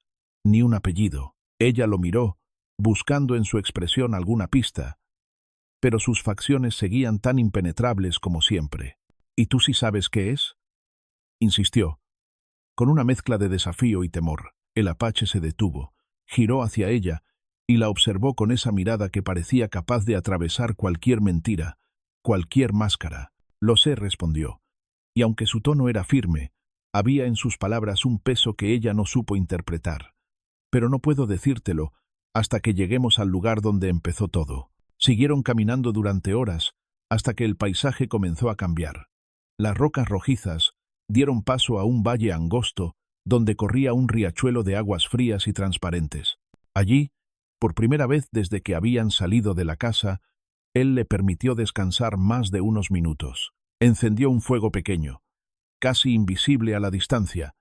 ni un apellido. Ella lo miró, buscando en su expresión alguna pista, pero sus facciones seguían tan impenetrables como siempre. ¿Y tú sí sabes qué es?, insistió, con una mezcla de desafío y temor. El apache se detuvo, giró hacia ella y la observó con esa mirada que parecía capaz de atravesar cualquier mentira, cualquier máscara. Lo sé, respondió, y aunque su tono era firme, había en sus palabras un peso que ella no supo interpretar. Pero no puedo decírtelo hasta que lleguemos al lugar donde empezó todo. Siguieron caminando durante horas hasta que el paisaje comenzó a cambiar. Las rocas rojizas dieron paso a un valle angosto donde corría un riachuelo de aguas frías y transparentes. Allí, por primera vez desde que habían salido de la casa, él le permitió descansar más de unos minutos. Encendió un fuego pequeño, casi invisible a la distancia,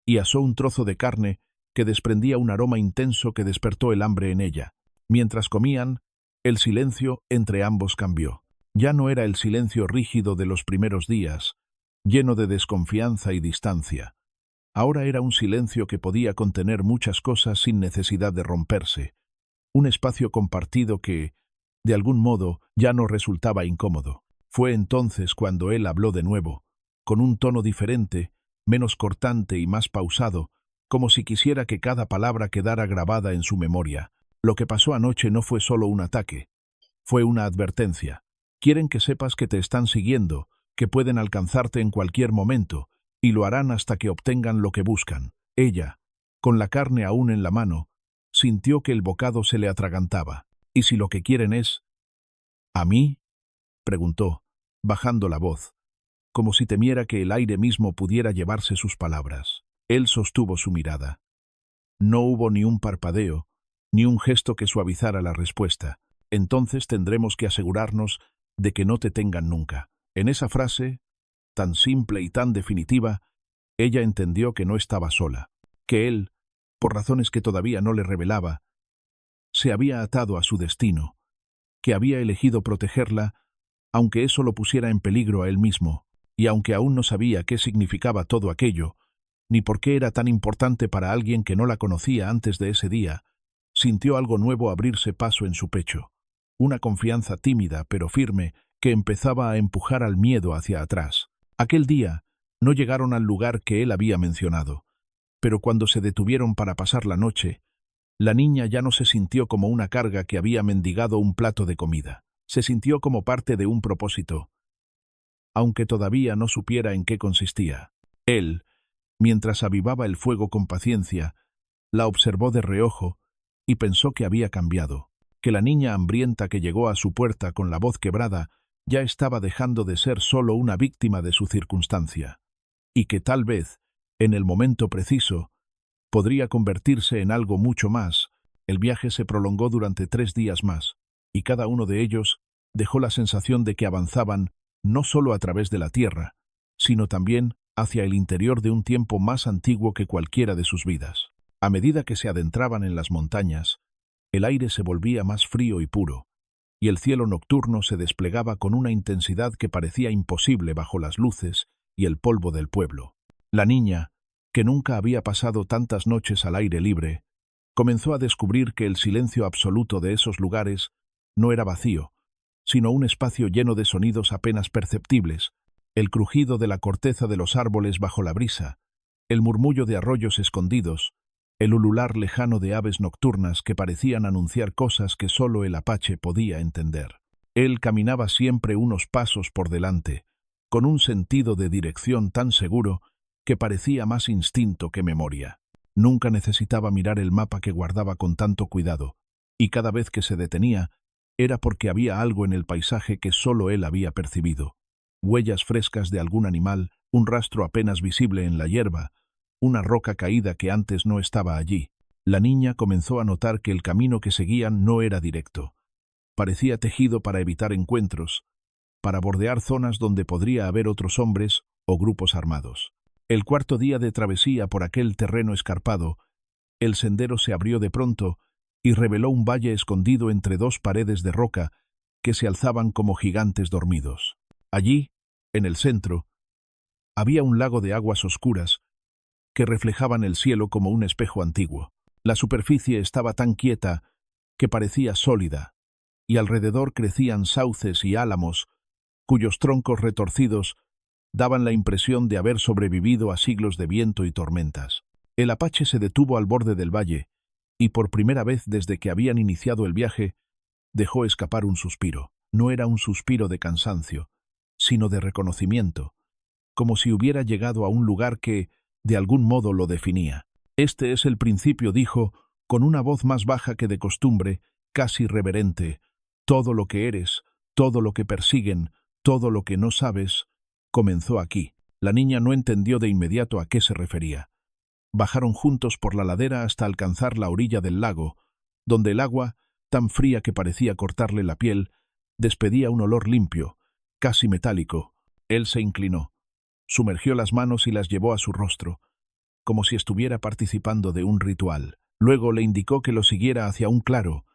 y asó un trozo de carne que desprendía un aroma intenso que despertó el hambre en ella. Mientras comían, el silencio entre ambos cambió. Ya no era el silencio rígido de los primeros días, lleno de desconfianza y distancia. Ahora era un silencio que podía contener muchas cosas sin necesidad de romperse. Un espacio compartido que, de algún modo, ya no resultaba incómodo. Fue entonces cuando él habló de nuevo, con un tono diferente, menos cortante y más pausado, como si quisiera que cada palabra quedara grabada en su memoria. Lo que pasó anoche no fue solo un ataque, fue una advertencia. Quieren que sepas que te están siguiendo, que pueden alcanzarte en cualquier momento, y lo harán hasta que obtengan lo que buscan. Ella, con la carne aún en la mano, sintió que el bocado se le atragantaba. ¿Y si lo que quieren es a mí?, preguntó, bajando la voz, como si temiera que el aire mismo pudiera llevarse sus palabras. Él sostuvo su mirada. No hubo ni un parpadeo, ni un gesto que suavizara la respuesta. Entonces tendremos que asegurarnos de que no te tengan nunca. En esa frase, tan simple y tan definitiva, ella entendió que no estaba sola, que él, por razones que todavía no le revelaba, se había atado a su destino, que había elegido protegerla, aunque eso lo pusiera en peligro a él mismo, y aunque aún no sabía qué significaba todo aquello, ni por qué era tan importante para alguien que no la conocía antes de ese día, sintió algo nuevo abrirse paso en su pecho, una confianza tímida pero firme que empezaba a empujar al miedo hacia atrás. Aquel día no llegaron al lugar que él había mencionado, pero cuando se detuvieron para pasar la noche, la niña ya no se sintió como una carga que había mendigado un plato de comida. Se sintió como parte de un propósito, aunque todavía no supiera en qué consistía. Él, mientras avivaba el fuego con paciencia, la observó de reojo y pensó que había cambiado, que la niña hambrienta que llegó a su puerta con la voz quebrada ya estaba dejando de ser solo una víctima de su circunstancia, y que tal vez, en el momento preciso, podría convertirse en algo mucho más. El viaje se prolongó durante 3 días más, y cada uno de ellos dejó la sensación de que avanzaban no solo a través de la tierra, sino también hacia el interior de un tiempo más antiguo que cualquiera de sus vidas. A medida que se adentraban en las montañas, el aire se volvía más frío y puro, y el cielo nocturno se desplegaba con una intensidad que parecía imposible bajo las luces y el polvo del pueblo. La niña, que nunca había pasado tantas noches al aire libre, comenzó a descubrir que el silencio absoluto de esos lugares no era vacío, sino un espacio lleno de sonidos apenas perceptibles, el crujido de la corteza de los árboles bajo la brisa, el murmullo de arroyos escondidos, el ulular lejano de aves nocturnas que parecían anunciar cosas que solo el apache podía entender. Él caminaba siempre unos pasos por delante, con un sentido de dirección tan seguro que parecía más instinto que memoria. Nunca necesitaba mirar el mapa que guardaba con tanto cuidado, y cada vez que se detenía, era porque había algo en el paisaje que solo él había percibido. Huellas frescas de algún animal, un rastro apenas visible en la hierba, una roca caída que antes no estaba allí. La niña comenzó a notar que el camino que seguían no era directo. Parecía tejido para evitar encuentros, para bordear zonas donde podría haber otros hombres o grupos armados. El cuarto día de travesía por aquel terreno escarpado, el sendero se abrió de pronto y reveló un valle escondido entre dos paredes de roca que se alzaban como gigantes dormidos. Allí, en el centro, había un lago de aguas oscuras que reflejaban el cielo como un espejo antiguo. La superficie estaba tan quieta que parecía sólida, y alrededor crecían sauces y álamos, cuyos troncos retorcidos daban la impresión de haber sobrevivido a siglos de viento y tormentas. El apache se detuvo al borde del valle, y por primera vez desde que habían iniciado el viaje, dejó escapar un suspiro. No era un suspiro de cansancio, sino de reconocimiento, como si hubiera llegado a un lugar que, de algún modo, lo definía. Este es el principio, dijo, con una voz más baja que de costumbre, casi reverente. Todo lo que eres, todo lo que persiguen, todo lo que no sabes, comenzó aquí. La niña no entendió de inmediato a qué se refería. Bajaron juntos por la ladera hasta alcanzar la orilla del lago, donde el agua, tan fría que parecía cortarle la piel, despedía un olor limpio, casi metálico. Él se inclinó, sumergió las manos y las llevó a su rostro, como si estuviera participando de un ritual. Luego le indicó que lo siguiera hacia un claro,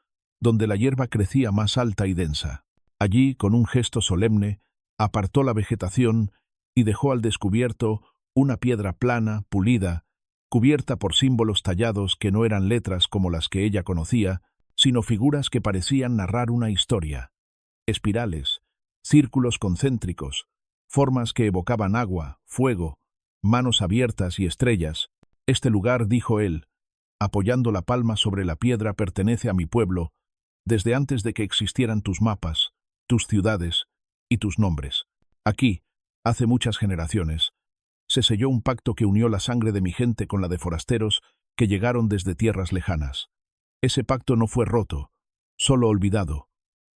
donde la hierba crecía más alta y densa. Allí, con un gesto solemne, apartó la vegetación y dejó al descubierto una piedra plana, pulida, cubierta por símbolos tallados que no eran letras como las que ella conocía, sino figuras que parecían narrar una historia. Espirales, círculos concéntricos, formas que evocaban agua, fuego, manos abiertas y estrellas. Este lugar, dijo él, apoyando la palma sobre la piedra, pertenece a mi pueblo, desde antes de que existieran tus mapas, tus ciudades y tus nombres. Aquí, hace muchas generaciones, se selló un pacto que unió la sangre de mi gente con la de forasteros que llegaron desde tierras lejanas. Ese pacto no fue roto, solo olvidado.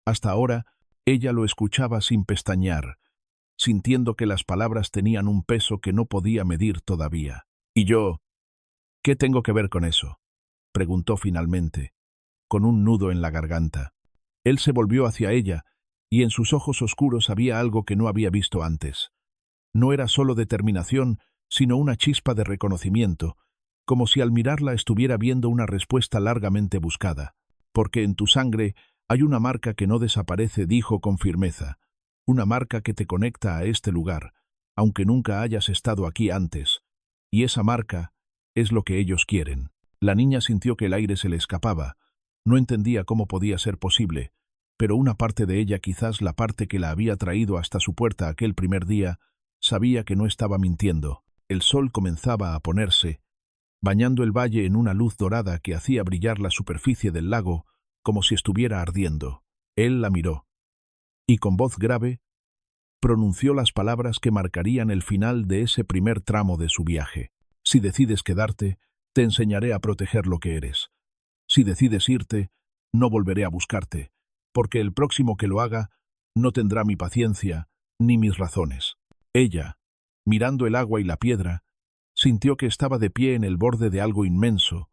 Hasta ahora, ella lo escuchaba sin pestañear, sintiendo que las palabras tenían un peso que no podía medir todavía. ¿Y yo? ¿Qué tengo que ver con eso?, preguntó finalmente, con un nudo en la garganta. Él se volvió hacia ella, y en sus ojos oscuros había algo que no había visto antes. No era solo determinación, sino una chispa de reconocimiento, como si al mirarla estuviera viendo una respuesta largamente buscada. Porque en tu sangre hay una marca que no desaparece, dijo con firmeza, una marca que te conecta a este lugar, aunque nunca hayas estado aquí antes, y esa marca es lo que ellos quieren. La niña sintió que el aire se le escapaba. No entendía cómo podía ser posible, pero una parte de ella, quizás la parte que la había traído hasta su puerta aquel primer día, sabía que no estaba mintiendo. El sol comenzaba a ponerse, bañando el valle en una luz dorada que hacía brillar la superficie del lago como si estuviera ardiendo. Él la miró, y con voz grave, pronunció las palabras que marcarían el final de ese primer tramo de su viaje. Si decides quedarte, te enseñaré a proteger lo que eres. Si decides irte, no volveré a buscarte, porque el próximo que lo haga no tendrá mi paciencia ni mis razones. Ella, mirando el agua y la piedra, sintió que estaba de pie en el borde de algo inmenso,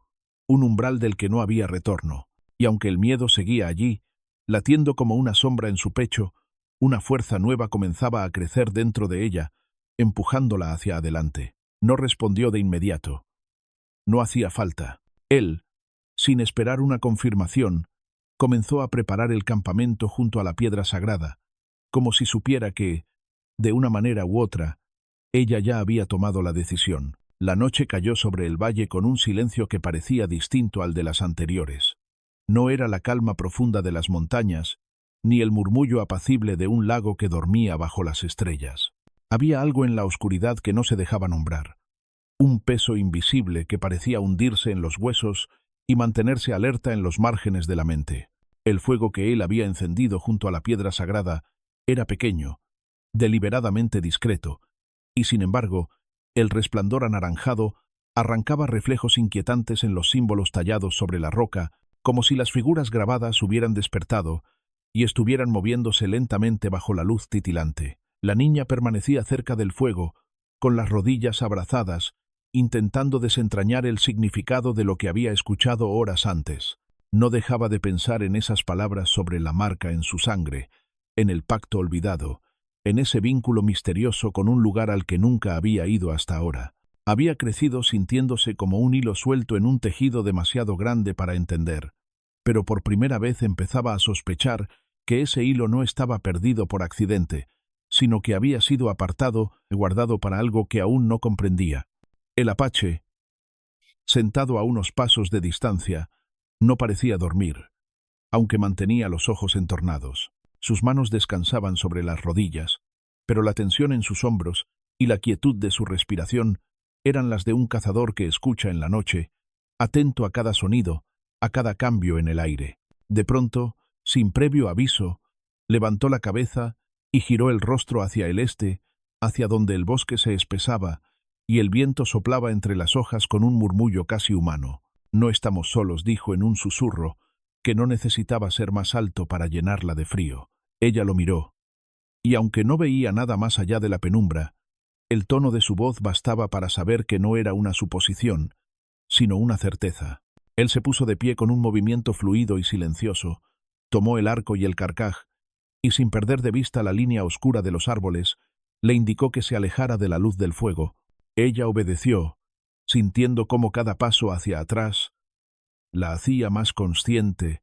un umbral del que no había retorno, y aunque el miedo seguía allí, latiendo como una sombra en su pecho, una fuerza nueva comenzaba a crecer dentro de ella, empujándola hacia adelante. No respondió de inmediato. No hacía falta. Él, sin esperar una confirmación, comenzó a preparar el campamento junto a la piedra sagrada, como si supiera que, de una manera u otra, ella ya había tomado la decisión. La noche cayó sobre el valle con un silencio que parecía distinto al de las anteriores. No era la calma profunda de las montañas, ni el murmullo apacible de un lago que dormía bajo las estrellas. Había algo en la oscuridad que no se dejaba nombrar. un peso invisible que parecía hundirse en los huesos y mantenerse alerta en los márgenes de la mente. El fuego que él había encendido junto a la piedra sagrada era pequeño, deliberadamente discreto, y sin embargo, el resplandor anaranjado arrancaba reflejos inquietantes en los símbolos tallados sobre la roca, como si las figuras grabadas hubieran despertado y estuvieran moviéndose lentamente bajo la luz titilante. La niña permanecía cerca del fuego, con las rodillas abrazadas, intentando desentrañar el significado de lo que había escuchado horas antes. No dejaba de pensar en esas palabras sobre la marca en su sangre, en el pacto olvidado, en ese vínculo misterioso con un lugar al que nunca había ido hasta ahora. Había crecido sintiéndose como un hilo suelto en un tejido demasiado grande para entender, pero por primera vez empezaba a sospechar que ese hilo no estaba perdido por accidente, sino que había sido apartado y guardado para algo que aún no comprendía. El apache, sentado a unos pasos de distancia, no parecía dormir, aunque mantenía los ojos entornados. Sus manos descansaban sobre las rodillas, pero la tensión en sus hombros y la quietud de su respiración eran las de un cazador que escucha en la noche, atento a cada sonido, a cada cambio en el aire. De pronto, sin previo aviso, levantó la cabeza y giró el rostro hacia el este, hacia donde el bosque se espesaba y el viento soplaba entre las hojas con un murmullo casi humano. «No estamos solos», dijo en un susurro, que no necesitaba ser más alto para llenarla de frío. Ella lo miró, y aunque no veía nada más allá de la penumbra, el tono de su voz bastaba para saber que no era una suposición, sino una certeza. Él se puso de pie con un movimiento fluido y silencioso, tomó el arco y el carcaj, y sin perder de vista la línea oscura de los árboles, le indicó que se alejara de la luz del fuego. Ella obedeció, sintiendo cómo cada paso hacia atrás la hacía más consciente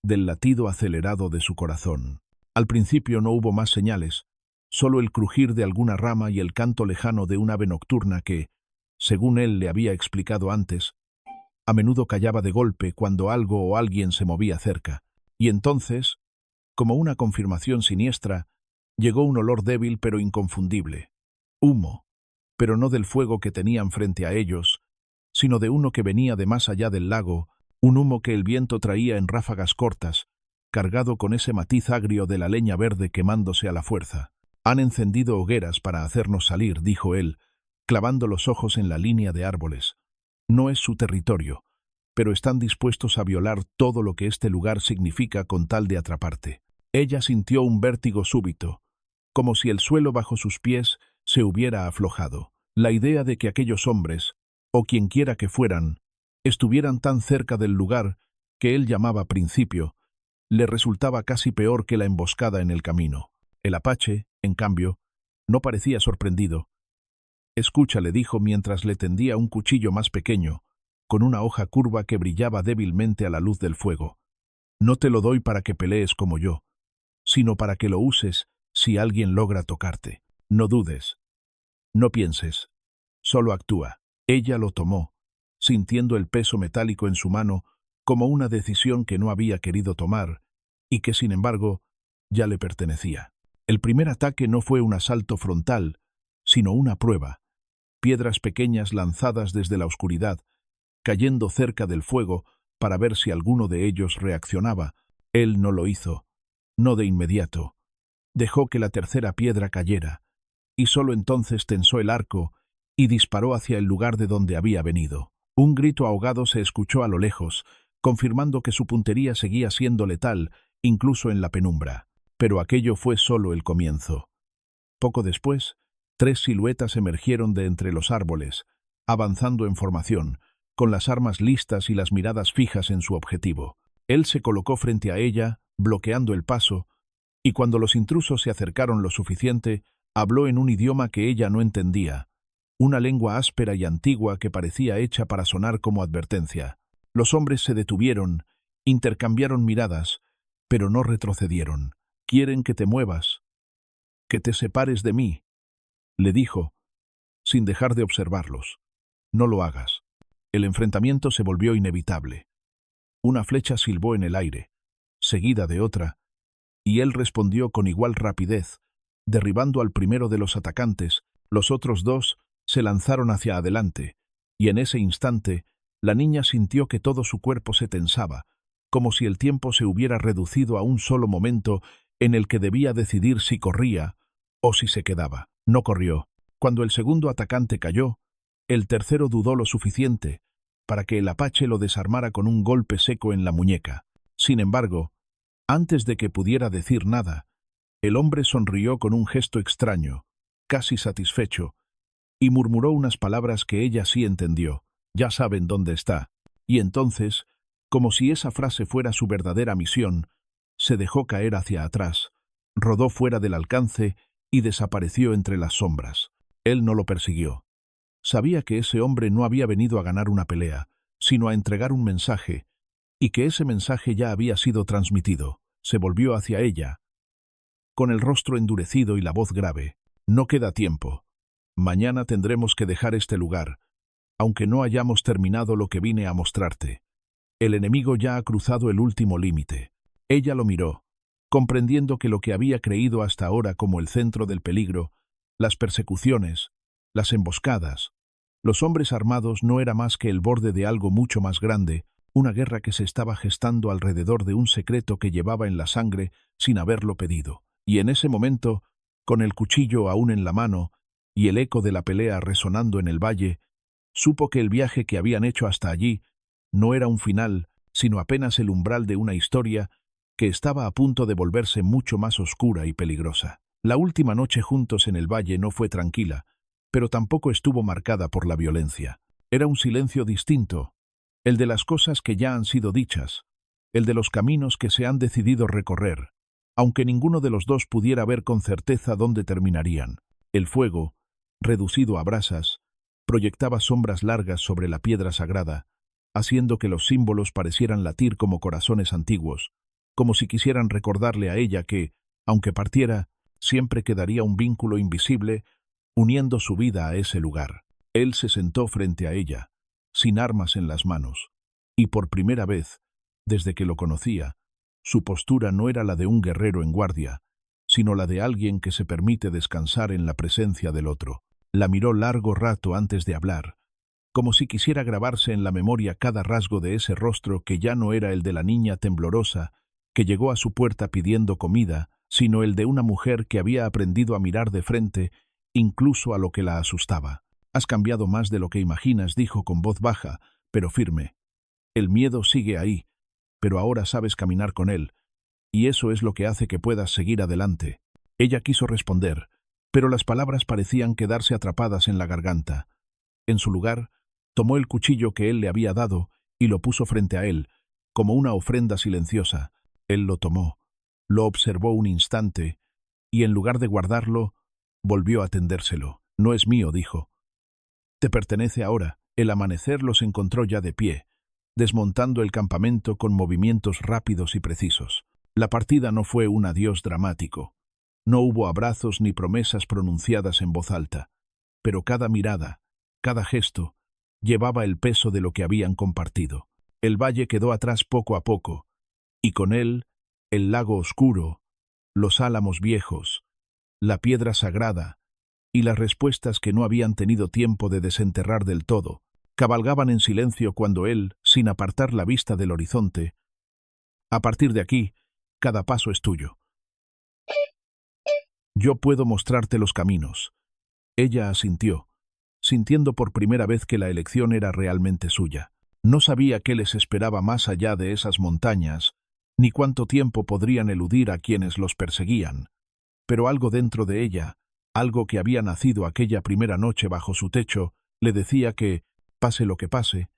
del latido acelerado de su corazón. Al principio no hubo más señales, solo el crujir de alguna rama y el canto lejano de un ave nocturna que, según él le había explicado antes, a menudo callaba de golpe cuando algo o alguien se movía cerca. Y entonces, como una confirmación siniestra, llegó un olor débil pero inconfundible. Humo, pero no del fuego que tenían frente a ellos, sino de uno que venía de más allá del lago, un humo que el viento traía en ráfagas cortas, cargado con ese matiz agrio de la leña verde quemándose a la fuerza. «Han encendido hogueras para hacernos salir», dijo él, clavando los ojos en la línea de árboles. «No es su territorio, pero están dispuestos a violar todo lo que este lugar significa con tal de atraparte». Ella sintió un vértigo súbito, como si el suelo bajo sus pies se hubiera aflojado. La idea de que aquellos hombres, o quienquiera que fueran, estuvieran tan cerca del lugar que él llamaba principio, le resultaba casi peor que la emboscada en el camino. El apache, en cambio, no parecía sorprendido. «Escucha», le dijo mientras le tendía un cuchillo más pequeño, con una hoja curva que brillaba débilmente a la luz del fuego. «No te lo doy para que pelees como yo, sino para que lo uses si alguien logra tocarte. No dudes. No pienses. Solo actúa». Ella lo tomó, sintiendo el peso metálico en su mano como una decisión que no había querido tomar y que, sin embargo, ya le pertenecía. El primer ataque no fue un asalto frontal, sino una prueba. Piedras pequeñas lanzadas desde la oscuridad, cayendo cerca del fuego para ver si alguno de ellos reaccionaba. Él no lo hizo, no de inmediato. Dejó que la tercera piedra cayera, y solo entonces tensó el arco y disparó hacia el lugar de donde había venido. Un grito ahogado se escuchó a lo lejos, confirmando que su puntería seguía siendo letal, incluso en la penumbra. Pero aquello fue solo el comienzo. Poco después, 3 siluetas emergieron de entre los árboles, avanzando en formación, con las armas listas y las miradas fijas en su objetivo. Él se colocó frente a ella, bloqueando el paso, y cuando los intrusos se acercaron lo suficiente, habló en un idioma que ella no entendía, una lengua áspera y antigua que parecía hecha para sonar como advertencia. Los hombres se detuvieron, intercambiaron miradas, pero no retrocedieron. «Quieren que te muevas, que te separes de mí», le dijo, sin dejar de observarlos. «No lo hagas». El enfrentamiento se volvió inevitable. Una flecha silbó en el aire, seguida de otra, y él respondió con igual rapidez, derribando al primero de los atacantes. Los otros 2 se lanzaron hacia adelante, y en ese instante la niña sintió que todo su cuerpo se tensaba, como si el tiempo se hubiera reducido a un solo momento en el que debía decidir si corría o si se quedaba. No corrió. Cuando el segundo atacante cayó, el tercero dudó lo suficiente para que el apache lo desarmara con un golpe seco en la muñeca. Sin embargo, antes de que pudiera decir nada, el hombre sonrió con un gesto extraño, casi satisfecho, y murmuró unas palabras que ella sí entendió. «Ya saben dónde está». Y entonces, como si esa frase fuera su verdadera misión, se dejó caer hacia atrás, rodó fuera del alcance y desapareció entre las sombras. Él no lo persiguió. Sabía que ese hombre no había venido a ganar una pelea, sino a entregar un mensaje, y que ese mensaje ya había sido transmitido. Se volvió hacia ella, con el rostro endurecido y la voz grave. «No queda tiempo. Mañana tendremos que dejar este lugar, aunque no hayamos terminado lo que vine a mostrarte. El enemigo ya ha cruzado el último límite». Ella lo miró, comprendiendo que lo que había creído hasta ahora como el centro del peligro, las persecuciones, las emboscadas, los hombres armados no era más que el borde de algo mucho más grande, una guerra que se estaba gestando alrededor de un secreto que llevaba en la sangre sin haberlo pedido. Y en ese momento, con el cuchillo aún en la mano y el eco de la pelea resonando en el valle, supo que el viaje que habían hecho hasta allí no era un final, sino apenas el umbral de una historia que estaba a punto de volverse mucho más oscura y peligrosa. La última noche juntos en el valle no fue tranquila, pero tampoco estuvo marcada por la violencia. Era un silencio distinto, el de las cosas que ya han sido dichas, el de los caminos que se han decidido recorrer, aunque ninguno de los dos pudiera ver con certeza dónde terminarían. El fuego, reducido a brasas, proyectaba sombras largas sobre la piedra sagrada, haciendo que los símbolos parecieran latir como corazones antiguos, como si quisieran recordarle a ella que, aunque partiera, siempre quedaría un vínculo invisible uniendo su vida a ese lugar. Él se sentó frente a ella, sin armas en las manos, y por primera vez, desde que lo conocía, su postura no era la de un guerrero en guardia, sino la de alguien que se permite descansar en la presencia del otro. La miró largo rato antes de hablar, como si quisiera grabarse en la memoria cada rasgo de ese rostro que ya no era el de la niña temblorosa que llegó a su puerta pidiendo comida, sino el de una mujer que había aprendido a mirar de frente, incluso a lo que la asustaba. «Has cambiado más de lo que imaginas», dijo con voz baja, pero firme. «El miedo sigue ahí, pero ahora sabes caminar con él, y eso es lo que hace que puedas seguir adelante». Ella quiso responder, pero las palabras parecían quedarse atrapadas en la garganta. En su lugar, tomó el cuchillo que él le había dado y lo puso frente a él, como una ofrenda silenciosa. Él lo tomó, lo observó un instante, y en lugar de guardarlo, volvió a tendérselo. «No es mío», dijo. «Te pertenece ahora». El amanecer los encontró ya de pie, desmontando el campamento con movimientos rápidos y precisos. La partida no fue un adiós dramático. No hubo abrazos ni promesas pronunciadas en voz alta, pero cada mirada, cada gesto, llevaba el peso de lo que habían compartido. El valle quedó atrás poco a poco, y con él, el lago oscuro, los álamos viejos, la piedra sagrada, y las respuestas que no habían tenido tiempo de desenterrar del todo, cabalgaban en silencio cuando él, sin apartar la vista del horizonte: «A partir de aquí, cada paso es tuyo. Yo puedo mostrarte los caminos». Ella asintió, sintiendo por primera vez que la elección era realmente suya. No sabía qué les esperaba más allá de esas montañas, ni cuánto tiempo podrían eludir a quienes los perseguían, pero algo dentro de ella, algo que había nacido aquella primera noche bajo su techo, le decía que, pase lo que pase,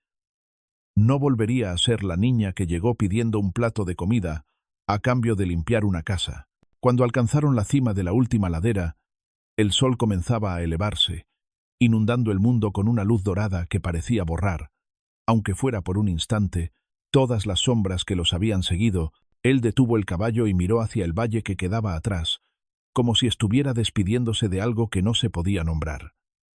no volvería a ser la niña que llegó pidiendo un plato de comida a cambio de limpiar una casa. Cuando alcanzaron la cima de la última ladera, el sol comenzaba a elevarse, inundando el mundo con una luz dorada que parecía borrar, aunque fuera por un instante, todas las sombras que los habían seguido. Él detuvo el caballo y miró hacia el valle que quedaba atrás, como si estuviera despidiéndose de algo que no se podía nombrar.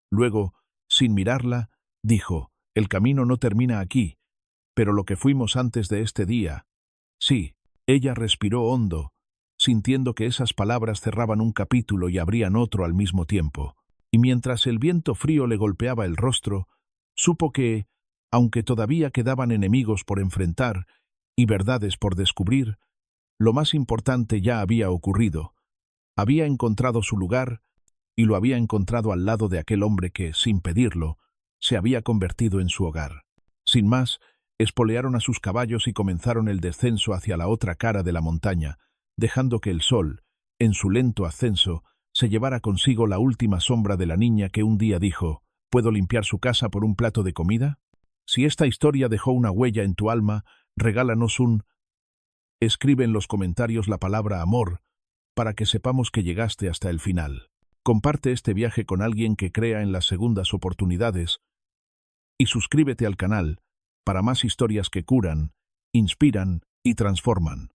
Luego, sin mirarla, dijo: «El camino no termina aquí, pero lo que fuimos antes de este día, sí». Ella respiró hondo, sintiendo que esas palabras cerraban un capítulo y abrían otro al mismo tiempo. mientras el viento frío le golpeaba el rostro, supo que, aunque todavía quedaban enemigos por enfrentar y verdades por descubrir, lo más importante ya había ocurrido. Había encontrado su lugar y lo había encontrado al lado de aquel hombre que, sin pedirlo, se había convertido en su hogar. Sin más, espolearon a sus caballos y comenzaron el descenso hacia la otra cara de la montaña, dejando que el sol, en su lento ascenso, se llevara consigo la última sombra de la niña que un día dijo: ¿Puedo limpiar su casa por un plato de comida? Si esta historia dejó una huella en tu alma, regálanos un... Escribe en los comentarios la palabra amor, para que sepamos que llegaste hasta el final. Comparte este viaje con alguien que crea en las segundas oportunidades y suscríbete al canal para más historias que curan, inspiran y transforman.